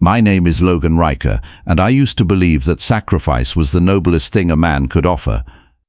My name is Logan, and I used to believe that sacrifice was the noblest thing a man could offer.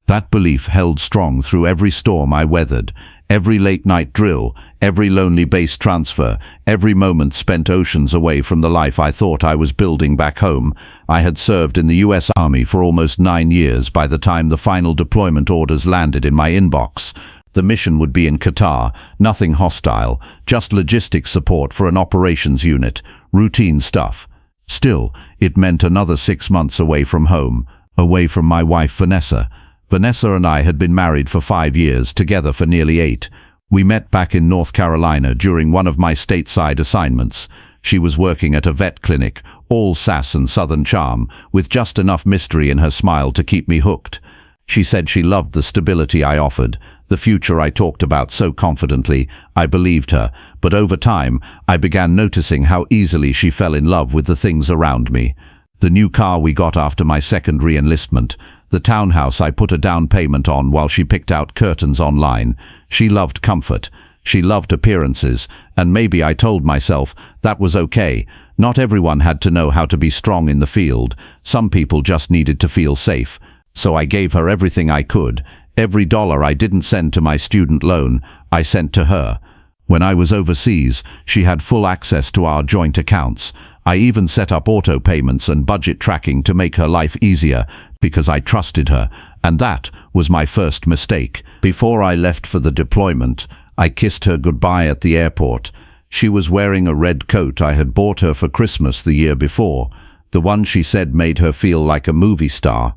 That belief held strong through every storm I weathered, every late-night drill, every lonely base transfer, every moment spent oceans away from the life I thought I was building back home. I had served in the US Army for almost 9 years by the time the final deployment orders landed in my inbox. The mission would be in Qatar, nothing hostile, just logistics support for an operations unit, routine stuff. Still, it meant another 6 months away from home, away from my wife Vanessa. Vanessa and I had been married for 5 years, together for nearly 8. We met back in North Carolina during one of my stateside assignments. She was working at a vet clinic, all sass and southern charm, with just enough mystery in her smile to keep me hooked. She said she loved the stability I offered, the future I talked about so confidently. I believed her, but over time, I began noticing how easily she fell in love with the things around me. The new car we got after my second re-enlistment, the townhouse I put a down payment on while she picked out curtains online. She loved comfort. She loved appearances, and maybe I told myself that was okay. Not everyone had to know how to be strong in the field. Some people just needed to feel safe. So I gave her everything I could. Every dollar I didn't send to my student loan, I sent to her. When I was overseas, she had full access to our joint accounts. I even set up auto payments and budget tracking to make her life easier, because I trusted her, and that was my first mistake. Before I left for the deployment, I kissed her goodbye at the airport. She was wearing a red coat I had bought her for Christmas the year before, the one she said made her feel like a movie star.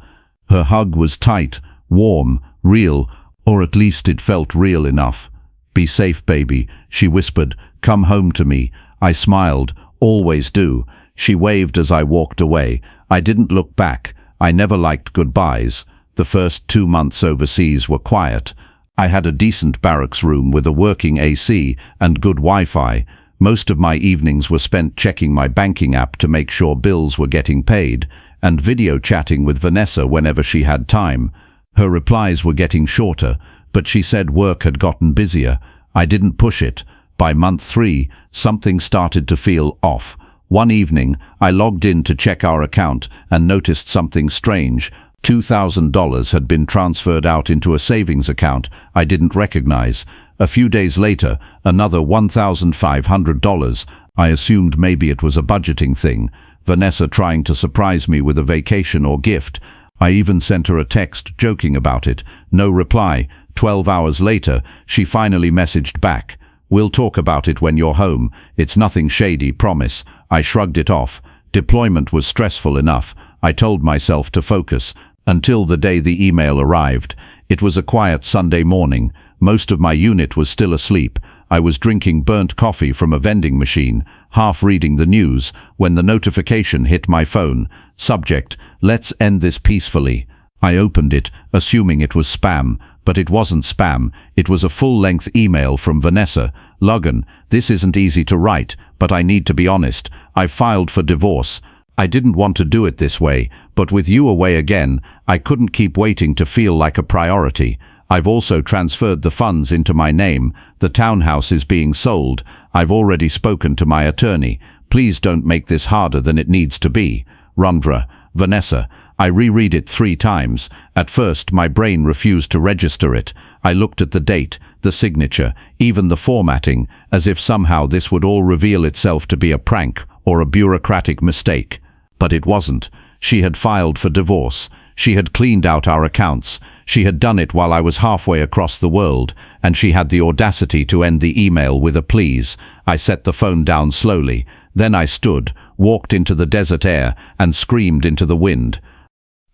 Her hug was tight, warm, real, or at least it felt real enough. "Be safe, baby," she whispered. "Come home to me." I smiled. "Always do." She waved as I walked away. I didn't look back. I never liked goodbyes. The first 2 months overseas were quiet. I had a decent barracks room with a working AC and good Wi-Fi. Most of my evenings were spent checking my banking app to make sure bills were getting paid, and video chatting with Vanessa whenever she had time. Her replies were getting shorter, but she said work had gotten busier. I didn't push it. By month 3, something started to feel off. One evening, I logged in to check our account and noticed something strange. $2,000 had been transferred out into a savings account I didn't recognize. A few days later, another $1,500. I assumed maybe it was a budgeting thing. Vanessa trying to surprise me with a vacation or gift. I even sent her a text joking about it. No reply. 12 hours later, she finally messaged back. "We'll talk about it when you're home. It's nothing shady, promise." I shrugged it off. Deployment was stressful enough. I told myself to focus. Until the day the email arrived. It was a quiet Sunday morning. Most of my unit was still asleep. I was drinking burnt coffee from a vending machine, half reading the news, when the notification hit my phone. Subject: "Let's end this peacefully." I opened it, assuming it was spam, but it wasn't spam. It was a full-length email from Vanessa. "Logan, this isn't easy to write, but I need to be honest. I filed for divorce. I didn't want to do it this way, but with you away again, I couldn't keep waiting to feel like a priority. I've also transferred the funds into my name. The townhouse is being sold. I've already spoken to my attorney. Please don't make this harder than it needs to be. Rundra, Vanessa." I reread it 3 times. At first, my brain refused to register it. I looked at the date, the signature, even the formatting, as if somehow this would all reveal itself to be a prank or a bureaucratic mistake. But it wasn't. She had filed for divorce. She had cleaned out our accounts. She had done it while I was halfway across the world, and she had the audacity to end the email with a please. I set the phone down slowly. Then I stood, walked into the desert air, and screamed into the wind.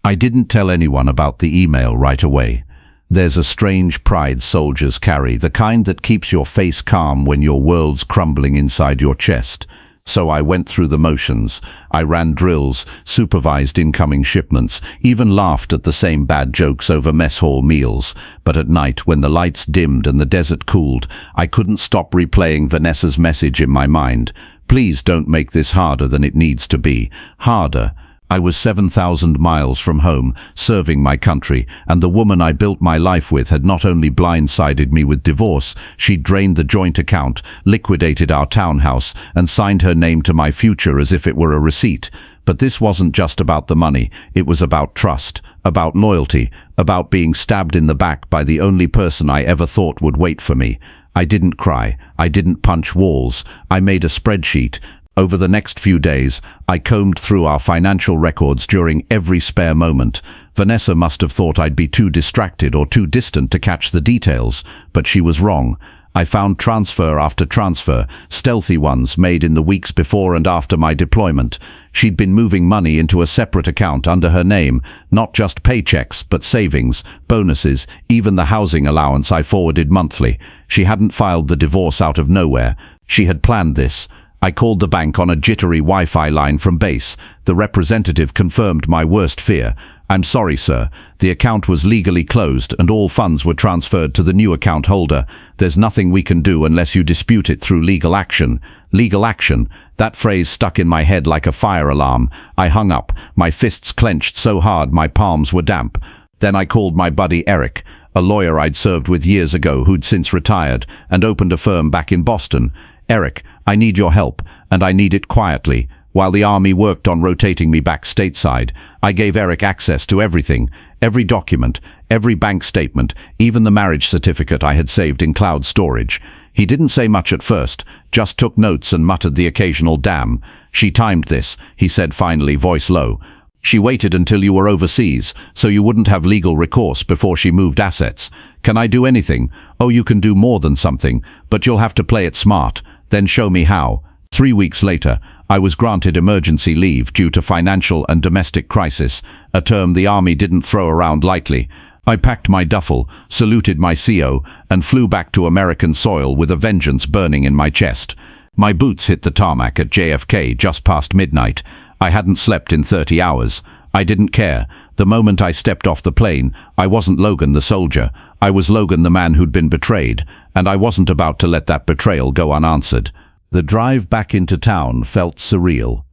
I didn't tell anyone about the email right away. There's a strange pride soldiers carry, the kind that keeps your face calm when your world's crumbling inside your chest. So I went through the motions. I ran drills, supervised incoming shipments, even laughed at the same bad jokes over mess hall meals. But at night, when the lights dimmed and the desert cooled, I couldn't stop replaying Vanessa's message in my mind. "Please don't make this harder than it needs to be. Harder." I was 7,000 miles from home, serving my country, and the woman I built my life with had not only blindsided me with divorce, she'd drained the joint account, liquidated our townhouse, and signed her name to my future as if it were a receipt. But this wasn't just about the money, it was about trust, about loyalty, about being stabbed in the back by the only person I ever thought would wait for me. I didn't cry, I didn't punch walls, I made a spreadsheet. Over the next few days, I combed through our financial records during every spare moment. Vanessa must have thought I'd be too distracted or too distant to catch the details, but she was wrong. I found transfer after transfer, stealthy ones made in the weeks before and after my deployment. She'd been moving money into a separate account under her name, not just paychecks, but savings, bonuses, even the housing allowance I forwarded monthly. She hadn't filed the divorce out of nowhere. She had planned this. I called the bank on a jittery Wi-Fi line from base. The representative confirmed my worst fear. "I'm sorry, sir. The account was legally closed and all funds were transferred to the new account holder. There's nothing we can do unless you dispute it through legal action." Legal action? That phrase stuck in my head like a fire alarm. I hung up, my fists clenched so hard my palms were damp. Then I called my buddy Eric, a lawyer I'd served with years ago who'd since retired and opened a firm back in Boston. "Eric, I need your help, and I need it quietly." While the army worked on rotating me back stateside, I gave Eric access to everything, every document, every bank statement, even the marriage certificate I had saved in cloud storage. He didn't say much at first, just took notes and muttered the occasional "damn." "She timed this," he said finally, voice low. "She waited until you were overseas, so you wouldn't have legal recourse before she moved assets. Can I do anything?" "Oh, you can do more than something, but you'll have to play it smart. Then show me how." 3 weeks later, I was granted emergency leave due to financial and domestic crisis, a term the army didn't throw around lightly. I packed my duffel, saluted my CO, and flew back to American soil with a vengeance burning in my chest. My boots hit the tarmac at JFK just past midnight. I hadn't slept in 30 hours. I didn't care. The moment I stepped off the plane, I wasn't Logan the soldier. I was Logan the man who'd been betrayed, and I wasn't about to let that betrayal go unanswered. The drive back into town felt surreal.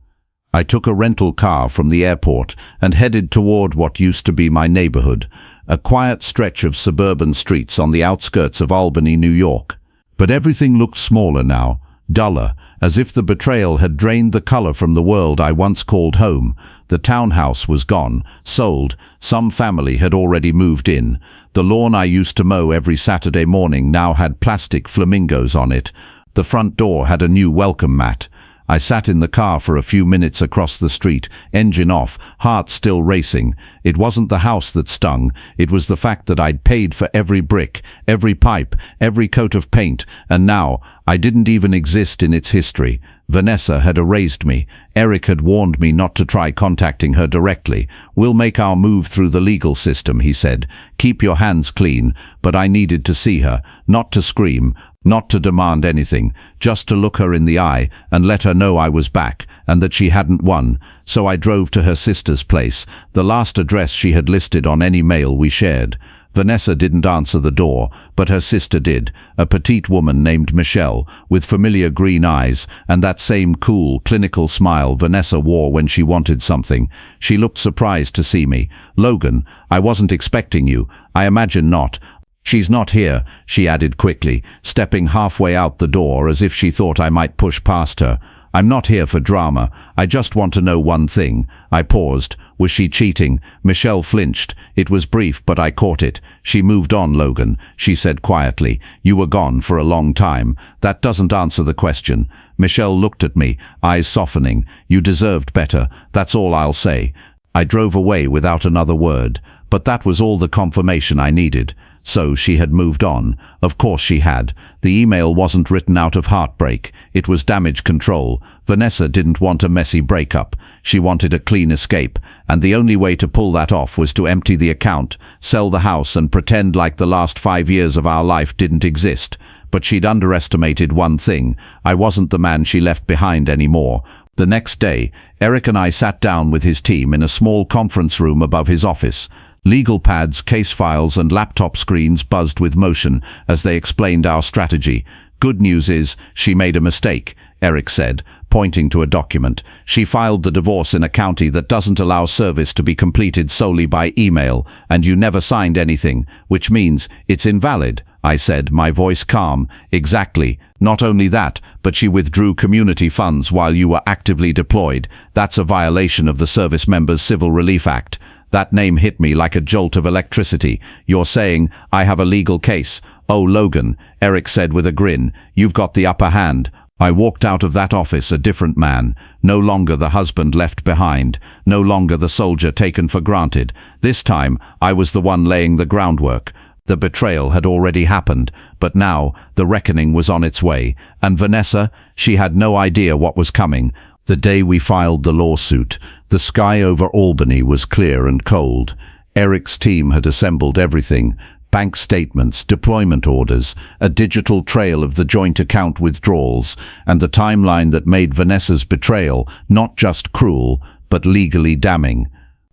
I took a rental car from the airport and headed toward what used to be my neighborhood, a quiet stretch of suburban streets on the outskirts of Albany, New York. But everything looked smaller now, duller, as if the betrayal had drained the color from the world I once called home. The townhouse was gone, sold. Some family had already moved in. The lawn I used to mow every Saturday morning now had plastic flamingos on it. The front door had a new welcome mat. I sat in the car for a few minutes across the street, engine off, heart still racing. It wasn't the house that stung, it was the fact that I'd paid for every brick, every pipe, every coat of paint, and now I didn't even exist in its history. Vanessa had erased me. Eric had warned me not to try contacting her directly. "We'll make our move through the legal system," he said. "Keep your hands clean." But I needed to see her, not to scream, not to demand anything, just to look her in the eye and let her know I was back and that she hadn't won. So I drove to her sister's place, the last address she had listed on any mail we shared. Vanessa didn't answer the door, but her sister did, a petite woman named Michelle, with familiar green eyes and that same cool, clinical smile Vanessa wore when she wanted something. She looked surprised to see me. "Logan, I wasn't expecting you. I imagine not." "She's not here," she added quickly, stepping halfway out the door as if she thought I might push past her. "I'm not here for drama. I just want to know one thing." I paused. Was she cheating? Michelle flinched. It was brief, but I caught it. "She moved on, Logan," she said quietly. "You were gone for a long time. That doesn't answer the question." Michelle looked at me, eyes softening. "You deserved better. That's all I'll say." I drove away without another word. But that was all the confirmation I needed. So she had moved on. Of course she had. The email wasn't written out of heartbreak. It was damage control. Vanessa didn't want a messy breakup. She wanted a clean escape. And the only way to pull that off was to empty the account, sell the house and pretend like the last 5 years of our life didn't exist. But she'd underestimated one thing. I wasn't the man she left behind anymore. The next day, Eric and I sat down with his team in a small conference room above his office. Legal pads, case files and laptop screens buzzed with motion as they explained our strategy. "Good news is, she made a mistake," Eric said, pointing to a document. She filed the divorce in a county that doesn't allow service to be completed solely by email, and you never signed anything, which means it's invalid, I said, my voice calm. Exactly. Not only that, but she withdrew community funds while you were actively deployed. That's a violation of the Service Members Civil Relief Act. That name hit me like a jolt of electricity. You're saying I have a legal case. Oh, Logan, Eric said with a grin, you've got the upper hand. I walked out of that office a different man, no longer the husband left behind, no longer the soldier taken for granted. This time, I was the one laying the groundwork. The betrayal had already happened, but now the reckoning was on its way. And Vanessa, she had no idea what was coming. The day we filed the lawsuit, the sky over Albany was clear and cold. Eric's team had assembled everything: bank statements, deployment orders, a digital trail of the joint account withdrawals, and the timeline that made Vanessa's betrayal not just cruel, but legally damning.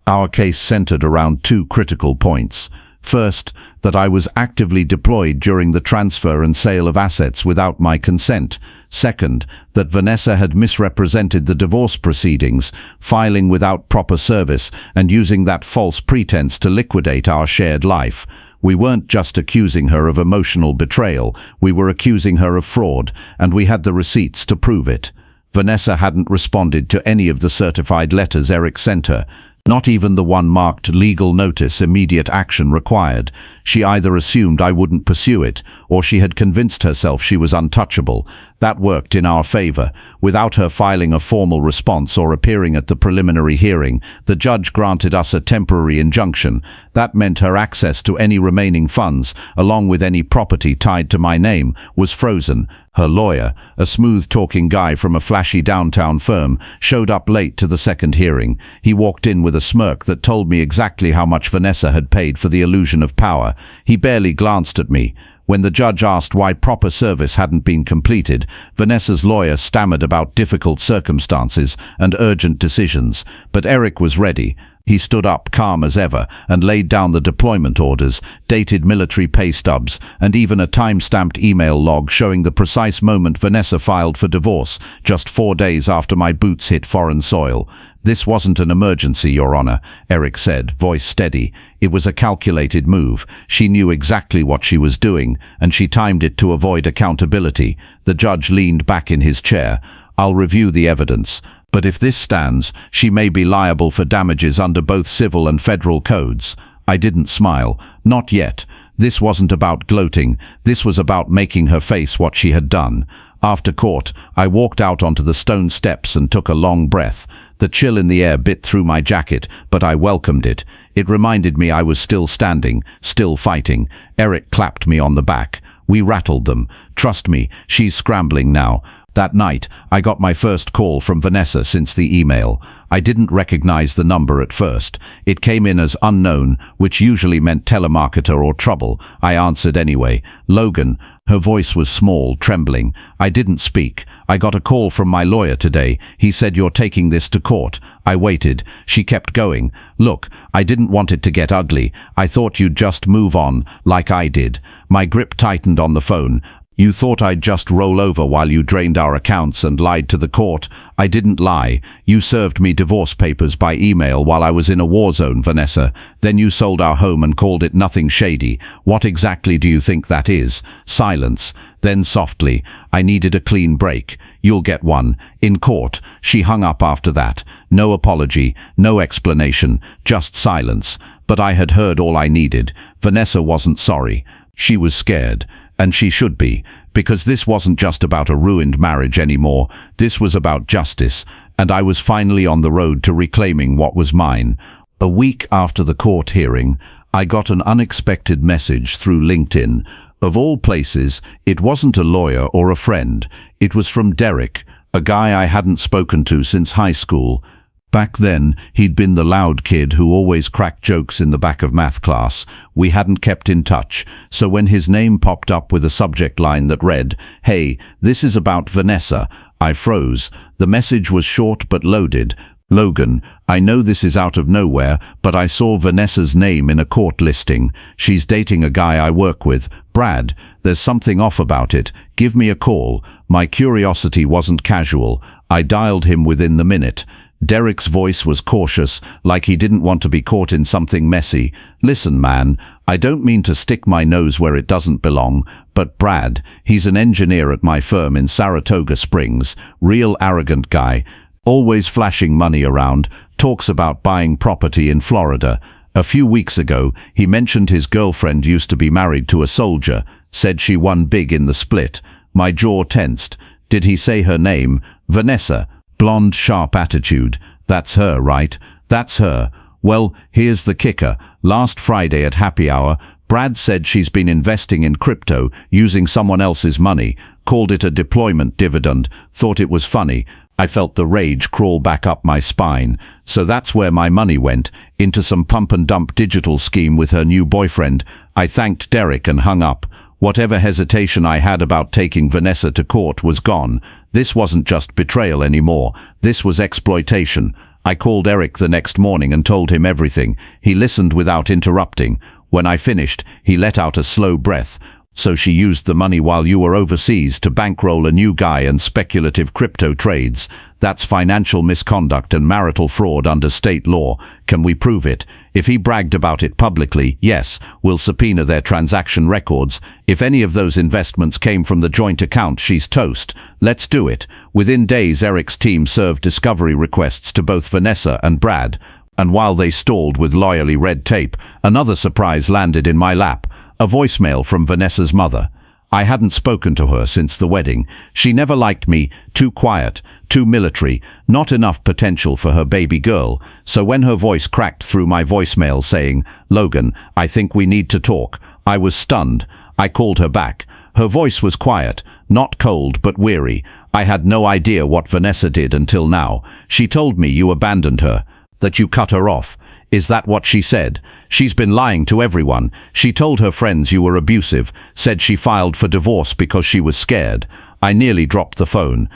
Our case centered around two critical points. First, that I was actively deployed during the transfer and sale of assets without my consent. Second, that Vanessa had misrepresented the divorce proceedings, filing without proper service and using that false pretense to liquidate our shared life. We weren't just accusing her of emotional betrayal, we were accusing her of fraud, and we had the receipts to prove it. Vanessa hadn't responded to any of the certified letters Eric sent her. Not even the one marked legal notice, immediate action required. She either assumed I wouldn't pursue it, or she had convinced herself she was untouchable. That worked in our favor. Without her filing a formal response or appearing at the preliminary hearing, the judge granted us a temporary injunction. That meant her access to any remaining funds, along with any property tied to my name, was frozen. Her lawyer, a smooth-talking guy from a flashy downtown firm, showed up late to the second hearing. He walked in with a smirk that told me exactly how much Vanessa had paid for the illusion of power. He barely glanced at me. When the judge asked why proper service hadn't been completed, Vanessa's lawyer stammered about difficult circumstances and urgent decisions. But Eric was ready. He stood up, calm as ever, and laid down the deployment orders, dated military pay stubs, and even a time-stamped email log showing the precise moment Vanessa filed for divorce, just 4 days after my boots hit foreign soil. "This wasn't an emergency, Your Honor," Eric said, voice steady. "It was a calculated move. She knew exactly what she was doing, and she timed it to avoid accountability." The judge leaned back in his chair. "I'll review the evidence. But if this stands, she may be liable for damages under both civil and federal codes." I didn't smile. Not yet. This wasn't about gloating. This was about making her face what she had done. After court, I walked out onto the stone steps and took a long breath. The chill in the air bit through my jacket, but I welcomed it. It reminded me I was still standing, still fighting. Eric clapped me on the back. "We rattled them. Trust me, she's scrambling now." That night, I got my first call from Vanessa since the email. I didn't recognize the number at first. It came in as unknown, which usually meant telemarketer or trouble. I answered anyway. "Logan." Her voice was small, trembling. I didn't speak. "I got a call from my lawyer today. He said you're taking this to court." I waited. She kept going. "Look, I didn't want it to get ugly. I thought you'd just move on, like I did." My grip tightened on the phone. "You thought I'd just roll over while you drained our accounts and lied to the court?" "I didn't lie. You served me divorce papers by email while I was in a war zone, Vanessa. Then you sold our home and called it nothing shady. What exactly do you think that is?" Silence. Then softly, "I needed a clean break. You'll get one. In court." She hung up after that. No apology, no explanation, just silence. But I had heard all I needed. Vanessa wasn't sorry. She was scared. And she should be, because this wasn't just about a ruined marriage anymore. This was about justice, and I was finally on the road to reclaiming what was mine. A week after the court hearing, I got an unexpected message through LinkedIn. Of all places, it wasn't a lawyer or a friend. It was from Derek, a guy I hadn't spoken to since high school. Back then, he'd been the loud kid who always cracked jokes in the back of math class. We hadn't kept in touch, so when his name popped up with a subject line that read, "Hey, this is about Vanessa," I froze. The message was short but loaded. "Logan, I know this is out of nowhere, but I saw Vanessa's name in a court listing. She's dating a guy I work with, Brad. There's something off about it. "Give me a call." My curiosity wasn't casual. I dialed him within the minute. Derek's voice was cautious, like he didn't want to be caught in something messy. "Listen, man, I don't mean to stick my nose where it doesn't belong, but Brad, he's an engineer at my firm in Saratoga Springs, real arrogant guy, always flashing money around, talks about buying property in Florida. A few weeks ago, he mentioned his girlfriend used to be married to a soldier, said she won big in the split." My jaw tensed. "Did he say her name?" "Vanessa." Blonde, sharp attitude. "That's her, right?" "That's her." "Well, here's the kicker. Last Friday at happy hour, Brad said she's been investing in crypto, using someone else's money, called it a deployment dividend, thought it was funny." I felt the rage crawl back up my spine. So that's where my money went, into some pump-and-dump digital scheme with her new boyfriend. I thanked Derek and hung up. Whatever hesitation I had about taking Vanessa to court was gone. This wasn't just betrayal anymore. This was exploitation. I called Eric the next morning and told him everything. He listened without interrupting. When I finished, he let out a slow breath. "So she used the money while you were overseas to bankroll a new guy and speculative crypto trades. That's financial misconduct and marital fraud under state law. Can we prove it? If he bragged about it publicly, yes, we'll subpoena their transaction records. If any of those investments came from the joint account, she's toast. Let's do it." Within days, Eric's team served discovery requests to both Vanessa and Brad. And while they stalled with lawyerly red tape, another surprise landed in my lap. A voicemail from Vanessa's mother. I hadn't spoken to her since the wedding. She never liked me, too quiet, too military, not enough potential for her baby girl. So when her voice cracked through my voicemail saying, "Logan, I think we need to talk," I was stunned. I called her back. Her voice was quiet, not cold but weary. I had no idea what Vanessa did until now. "She told me you abandoned her, that you cut her off." "Is that what she said?" "She's been lying to everyone. She told her friends you were abusive, said she filed for divorce because she was scared." I nearly dropped the phone.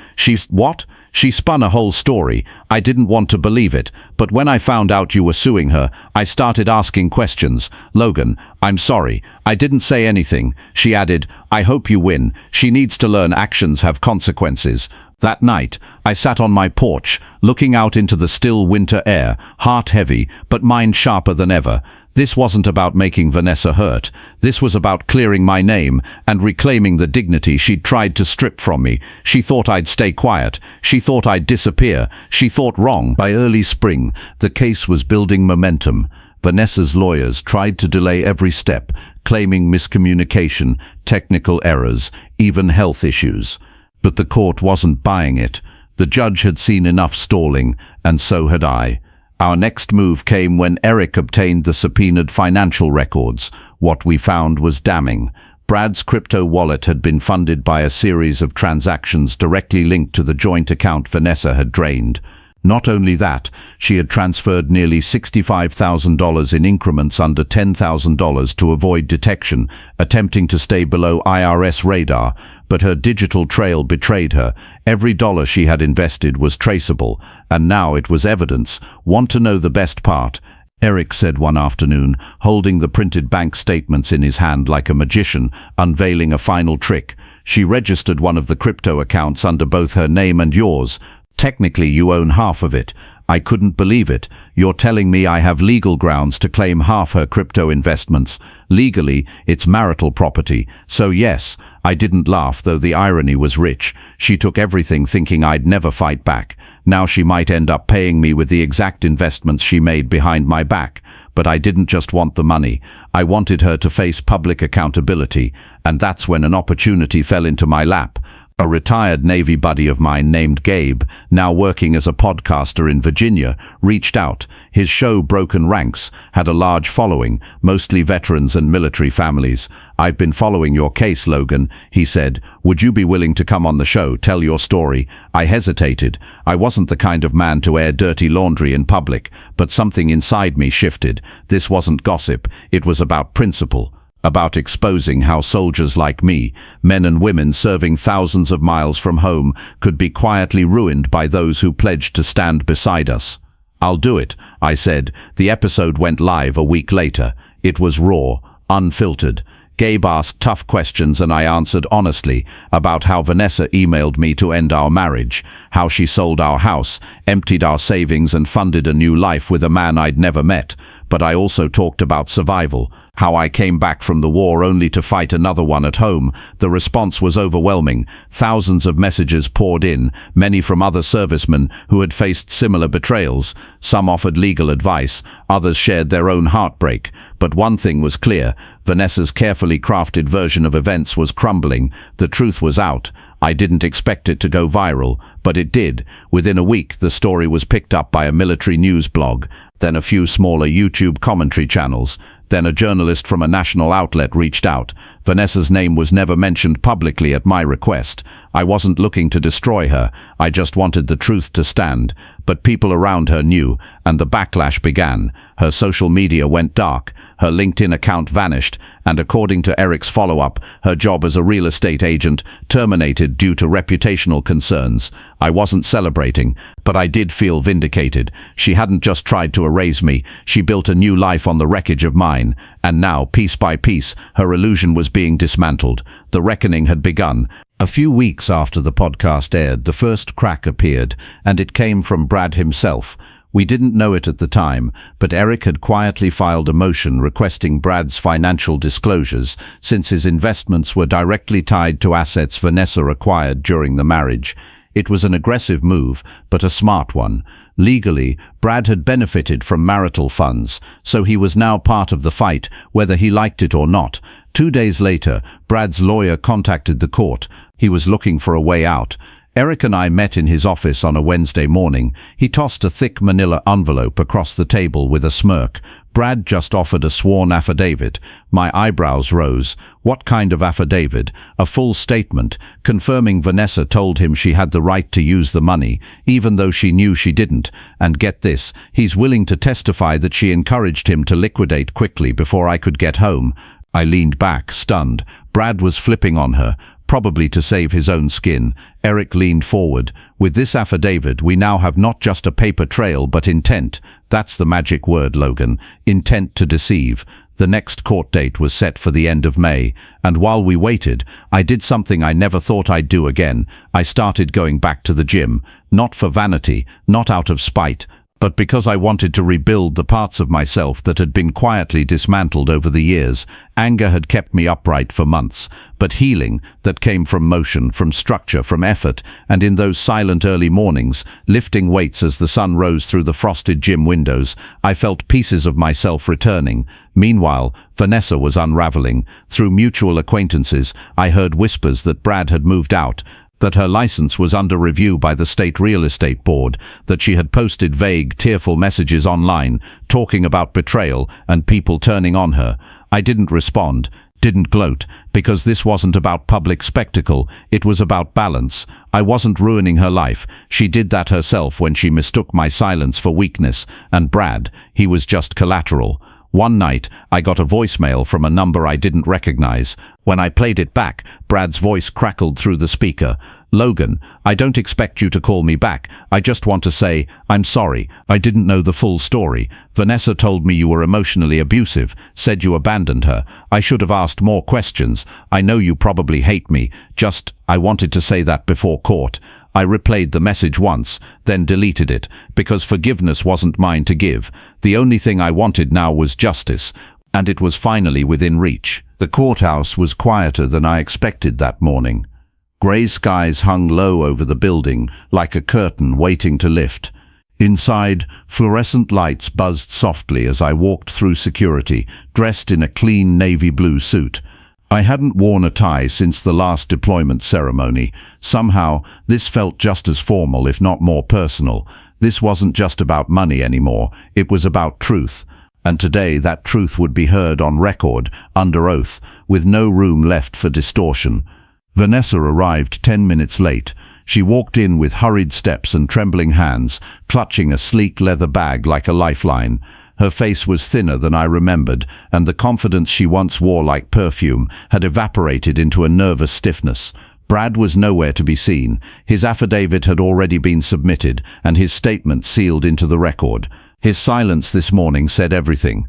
What? She spun a whole story. I didn't want to believe it, but when I found out you were suing her, I started asking questions. "Logan, I'm sorry. I didn't say anything." She added, "I hope you win. She needs to learn actions have consequences." That night, I sat on my porch, looking out into the still winter air, heart heavy, but mind sharper than ever. This wasn't about making Vanessa hurt. This was about clearing my name and reclaiming the dignity she'd tried to strip from me. She thought I'd stay quiet. She thought I'd disappear. She thought wrong. By early spring, the case was building momentum. Vanessa's lawyers tried to delay every step, claiming miscommunication, technical errors, even health issues. But the court wasn't buying it. The judge had seen enough stalling, and so had I. Our next move came when Eric obtained the subpoenaed financial records. What we found was damning. Brad's crypto wallet had been funded by a series of transactions directly linked to the joint account Vanessa had drained. Not only that, she had transferred nearly $65,000 in increments under $10,000 to avoid detection, attempting to stay below IRS radar, but her digital trail betrayed her. Every dollar she had invested was traceable, and now it was evidence. "Want to know the best part?" Eric said one afternoon, holding the printed bank statements in his hand like a magician, unveiling a final trick. "She registered one of the crypto accounts under both her name and yours. Technically, you own half of it." I couldn't believe it. "You're telling me I have legal grounds to claim half her crypto investments?" "Legally, it's marital property. So yes." I didn't laugh, though the irony was rich. She took everything thinking I'd never fight back. Now she might end up paying me with the exact investments she made behind my back. But I didn't just want the money. I wanted her to face public accountability. And that's when an opportunity fell into my lap. A retired Navy buddy of mine named Gabe, now working as a podcaster in Virginia, reached out. His show, Broken Ranks, had a large following, mostly veterans and military families. "I've been following your case, Logan," he said. "Would you be willing to come on the show, tell your story?" I hesitated. I wasn't the kind of man to air dirty laundry in public, but something inside me shifted. This wasn't gossip. It was about principle. About exposing how soldiers like me, men and women serving thousands of miles from home, could be quietly ruined by those who pledged to stand beside us. "I'll do it," I said. The episode went live a week later. It was raw, unfiltered. Gabe asked tough questions and I answered honestly about how Vanessa emailed me to end our marriage, how she sold our house, emptied our savings and funded a new life with a man I'd never met. But I also talked about survival, how I came back from the war only to fight another one at home. The response was overwhelming. Thousands of messages poured in, many from other servicemen who had faced similar betrayals. Some offered legal advice, others shared their own heartbreak. But one thing was clear: Vanessa's carefully crafted version of events was crumbling. The truth was out. I didn't expect it to go viral, but it did. Within a week, the story was picked up by a military news blog, then a few smaller YouTube commentary channels. Then a journalist from a national outlet reached out. Vanessa's name was never mentioned publicly at my request. I wasn't looking to destroy her. I just wanted the truth to stand. But people around her knew, and the backlash began. Her social media went dark. Her LinkedIn account vanished, and according to Eric's follow-up, her job as a real estate agent terminated due to reputational concerns. I wasn't celebrating, but I did feel vindicated. She hadn't just tried to erase me, she built a new life on the wreckage of mine. And now, piece by piece, her illusion was being dismantled. The reckoning had begun. A few weeks after the podcast aired, the first crack appeared, and it came from Brad himself. We didn't know it at the time, but Eric had quietly filed a motion requesting Brad's financial disclosures, since his investments were directly tied to assets Vanessa acquired during the marriage. It was an aggressive move, but a smart one. Legally, Brad had benefited from marital funds, so he was now part of the fight, whether he liked it or not. 2 days later, Brad's lawyer contacted the court. He was looking for a way out. Eric and I met in his office on a Wednesday morning. He tossed a thick manila envelope across the table with a smirk. Brad just offered a sworn affidavit. My eyebrows rose. What kind of affidavit? A full statement, confirming Vanessa told him she had the right to use the money, even though she knew she didn't. And get this, he's willing to testify that she encouraged him to liquidate quickly before I could get home. I leaned back, stunned. Brad was flipping on her, probably to save his own skin. Eric leaned forward. With this affidavit, we now have not just a paper trail, but intent. That's the magic word, Logan. Intent to deceive. The next court date was set for the end of May, and while we waited, I did something I never thought I'd do again. I started going back to the gym. Not for vanity, not out of spite, but because I wanted to rebuild the parts of myself that had been quietly dismantled over the years. Anger had kept me upright for months, but healing that came from motion, from structure, from effort, and in those silent early mornings, lifting weights as the sun rose through the frosted gym windows, I felt pieces of myself returning. Meanwhile, Vanessa was unraveling. Through mutual acquaintances, I heard whispers that Brad had moved out, that her license was under review by the state real estate board, that she had posted vague, tearful messages online, talking about betrayal and people turning on her. I didn't respond, didn't gloat, because this wasn't about public spectacle, it was about balance. I wasn't ruining her life. She did that herself when she mistook my silence for weakness, and Brad, he was just collateral. One night, I got a voicemail from a number I didn't recognize. When I played it back, Brad's voice crackled through the speaker. "Logan, I don't expect you to call me back. I just want to say, I'm sorry. I didn't know the full story. Vanessa told me you were emotionally abusive, said you abandoned her. I should have asked more questions. I know you probably hate me. I wanted to say that before court." I replayed the message once, then deleted it, because forgiveness wasn't mine to give. The only thing I wanted now was justice, and it was finally within reach. The courthouse was quieter than I expected that morning. Grey skies hung low over the building, like a curtain waiting to lift. Inside, fluorescent lights buzzed softly as I walked through security, dressed in a clean navy blue suit. I hadn't worn a tie since the last deployment ceremony. Somehow, this felt just as formal, if not more personal. This wasn't just about money anymore, it was about truth. And today that truth would be heard on record, under oath, with no room left for distortion. Vanessa arrived 10 minutes late. She walked in with hurried steps and trembling hands, clutching a sleek leather bag like a lifeline. Her face was thinner than I remembered, and the confidence she once wore like perfume had evaporated into a nervous stiffness. Brad was nowhere to be seen. His affidavit had already been submitted, and his statement sealed into the record. His silence this morning said everything.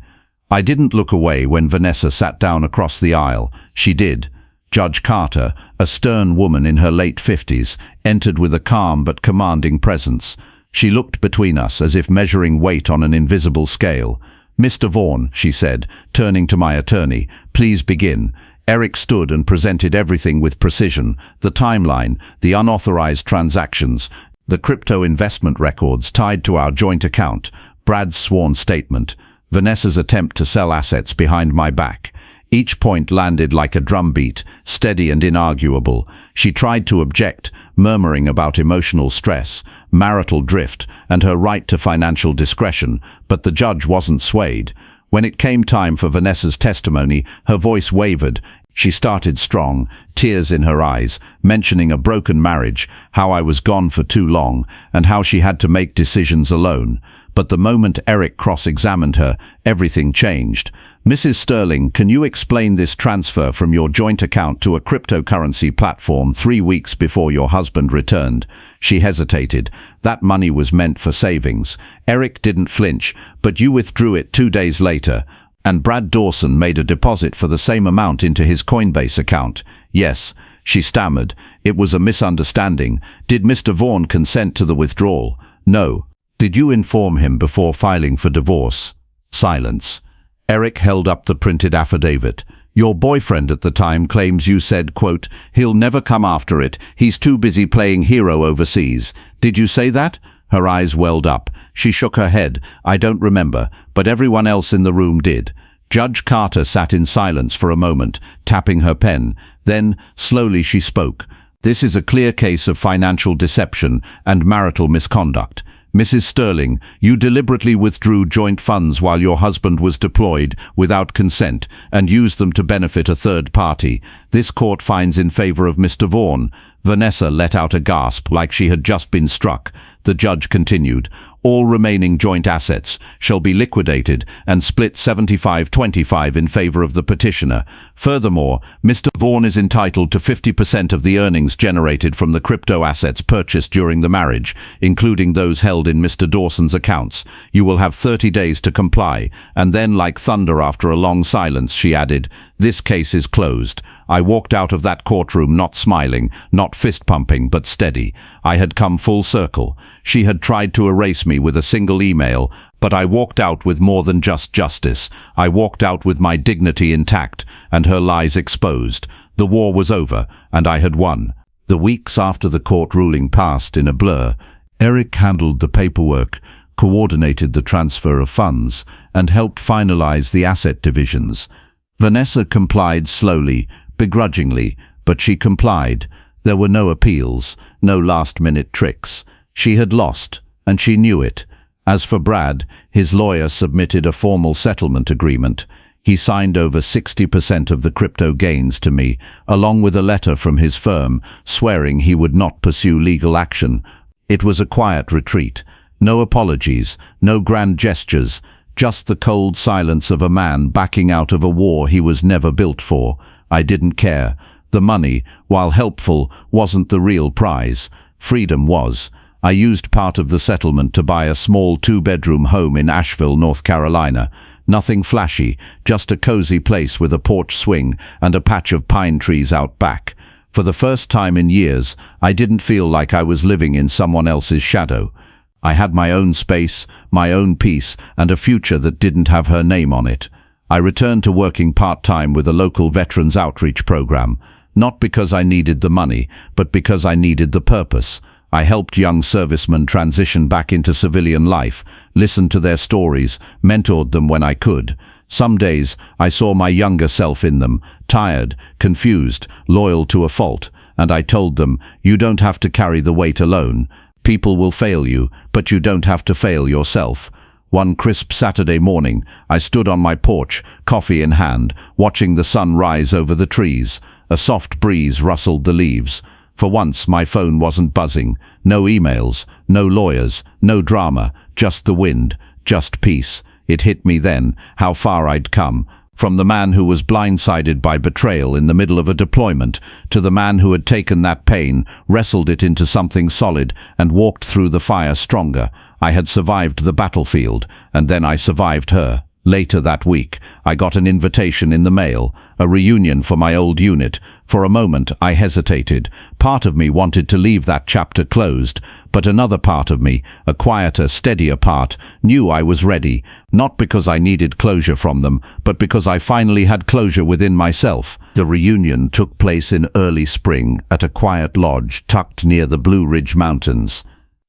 I didn't look away when Vanessa sat down across the aisle. She did. Judge Carter, a stern woman in her late 50s, entered with a calm but commanding presence. She looked between us as if measuring weight on an invisible scale. "Mr. Vaughn," she said, turning to my attorney, "please begin." Eric stood and presented everything with precision: the timeline, the unauthorized transactions, the crypto investment records tied to our joint account, Brad's sworn statement, Vanessa's attempt to sell assets behind my back. Each point landed like a drumbeat, steady and inarguable. She tried to object, murmuring about emotional stress, marital drift, and her right to financial discretion, but the judge wasn't swayed. When it came time for Vanessa's testimony, her voice wavered. She started strong, tears in her eyes, mentioning a broken marriage, how I was gone for too long, and how she had to make decisions alone. But the moment Eric cross-examined her, everything changed. "Mrs. Sterling, can you explain this transfer from your joint account to a cryptocurrency platform 3 weeks before your husband returned?" She hesitated. "That money was meant for savings." Eric didn't flinch. "But you withdrew it 2 days later. And Brad Dawson made a deposit for the same amount into his Coinbase account." "Yes," she stammered. "It was a misunderstanding. Did Mr. Vaughn consent to the withdrawal?" "No." "Did you inform him before filing for divorce?" Silence. Eric held up the printed affidavit. "Your boyfriend at the time claims you said, quote, 'He'll never come after it. He's too busy playing hero overseas.' Did you say that?" Her eyes welled up. She shook her head. "I don't remember, but everyone else in the room did." Judge Carter sat in silence for a moment, tapping her pen. Then, slowly she spoke. "This is a clear case of financial deception and marital misconduct. Mrs. Sterling, you deliberately withdrew joint funds while your husband was deployed without consent and used them to benefit a third party. This court finds in favor of Mr. Vaughn." Vanessa let out a gasp like she had just been struck. The judge continued, "All remaining joint assets shall be liquidated and split 75-25 in favor of the petitioner. Furthermore, Mr. Vaughn is entitled to 50% of the earnings generated from the crypto assets purchased during the marriage, including those held in Mr. Dawson's accounts. You will have 30 days to comply." And then, like thunder after a long silence, she added, "This case is closed." I walked out of that courtroom not smiling, not fist-pumping, but steady. I had come full circle. She had tried to erase me with a single email, but I walked out with more than just justice. I walked out with my dignity intact and her lies exposed. The war was over, and I had won. The weeks after the court ruling passed in a blur. Eric handled the paperwork, coordinated the transfer of funds, and helped finalize the asset divisions. Vanessa complied slowly, begrudgingly, but she complied. There were no appeals, no last-minute tricks. She had lost, and she knew it. As for Brad, his lawyer submitted a formal settlement agreement. He signed over 60% of the crypto gains to me, along with a letter from his firm swearing he would not pursue legal action. It was a quiet retreat. No apologies, no grand gestures, just the cold silence of a man backing out of a war he was never built for. I didn't care. The money, while helpful, wasn't the real prize. Freedom was. I used part of the settlement to buy a small 2-bedroom home in Asheville, North Carolina. Nothing flashy, just a cozy place with a porch swing and a patch of pine trees out back. For the first time in years, I didn't feel like I was living in someone else's shadow. I had my own space, my own peace, and a future that didn't have her name on it. I returned to working part-time with a local veterans outreach program, not because I needed the money, but because I needed the purpose. I helped young servicemen transition back into civilian life, listened to their stories, mentored them when I could. Some days I saw my younger self in them, tired, confused, loyal to a fault, and I told them, "You don't have to carry the weight alone. People will fail you, but you don't have to fail yourself." One crisp Saturday morning, I stood on my porch, coffee in hand, watching the sun rise over the trees. A soft breeze rustled the leaves. For once, my phone wasn't buzzing. No emails, no lawyers, no drama, just the wind, just peace. It hit me then, how far I'd come. From the man who was blindsided by betrayal in the middle of a deployment, to the man who had taken that pain, wrestled it into something solid, and walked through the fire stronger. I had survived the battlefield, and then I survived her. Later that week, I got an invitation in the mail, a reunion for my old unit. For a moment, I hesitated. Part of me wanted to leave that chapter closed, but another part of me, a quieter, steadier part, knew I was ready, not because I needed closure from them, but because I finally had closure within myself. The reunion took place in early spring at a quiet lodge tucked near the Blue Ridge Mountains.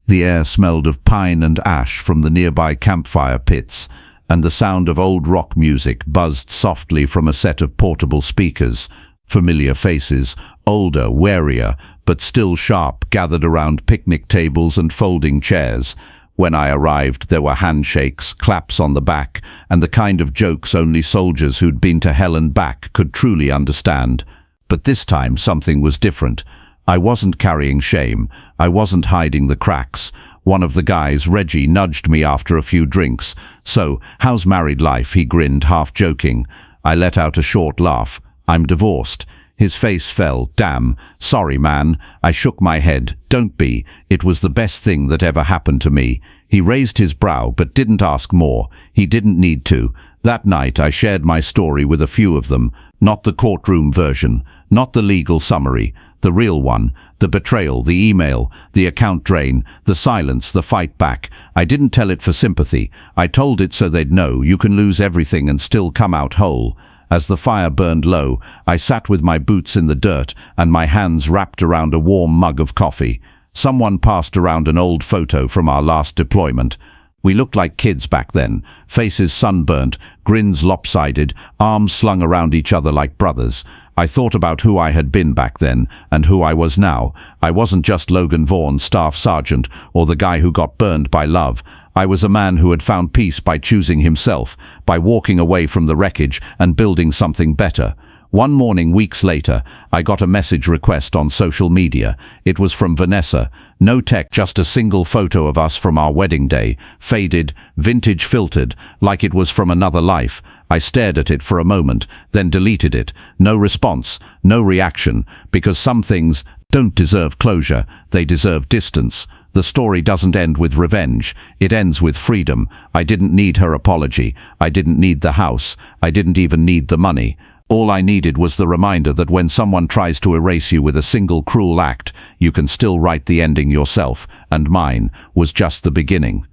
The air smelled of pine and ash from the nearby campfire pits, and the sound of old rock music buzzed softly from a set of portable speakers. Familiar faces, older, warier, but still sharp, gathered around picnic tables and folding chairs. When I arrived, there were handshakes, claps on the back, and the kind of jokes only soldiers who'd been to hell and back could truly understand. But this time something was different. I wasn't carrying shame. I wasn't hiding the cracks. One of the guys, Reggie, nudged me after a few drinks. "So, how's married life?" he grinned, half joking. I let out a short laugh. "I'm divorced." His face fell. "Damn. Sorry, man." I shook my head. "Don't be. It was the best thing that ever happened to me." He raised his brow but didn't ask more. He didn't need to. That night I shared my story with a few of them. Not the courtroom version, not the legal summary, the real one. The betrayal, the email, the account drain, the silence, the fight back. I didn't tell it for sympathy. I told it so they'd know you can lose everything and still come out whole. As the fire burned low, I sat with my boots in the dirt and my hands wrapped around a warm mug of coffee. Someone passed around an old photo from our last deployment. We looked like kids back then, faces sunburnt, grins lopsided, arms slung around each other like brothers. I thought about who I had been back then and who I was now. I wasn't just Logan Vaughan, staff sergeant, or the guy who got burned by love. I was a man who had found peace by choosing himself, by walking away from the wreckage and building something better. One morning, weeks later, I got a message request on social media. It was from Vanessa. No tech, just a single photo of us from our wedding day, faded, vintage filtered, like it was from another life. I stared at it for a moment, then deleted it. No response, no reaction, because some things don't deserve closure, they deserve distance. The story doesn't end with revenge, it ends with freedom. I didn't need her apology, I didn't need the house, I didn't even need the money. All I needed was the reminder that when someone tries to erase you with a single cruel act, you can still write the ending yourself, and mine was just the beginning.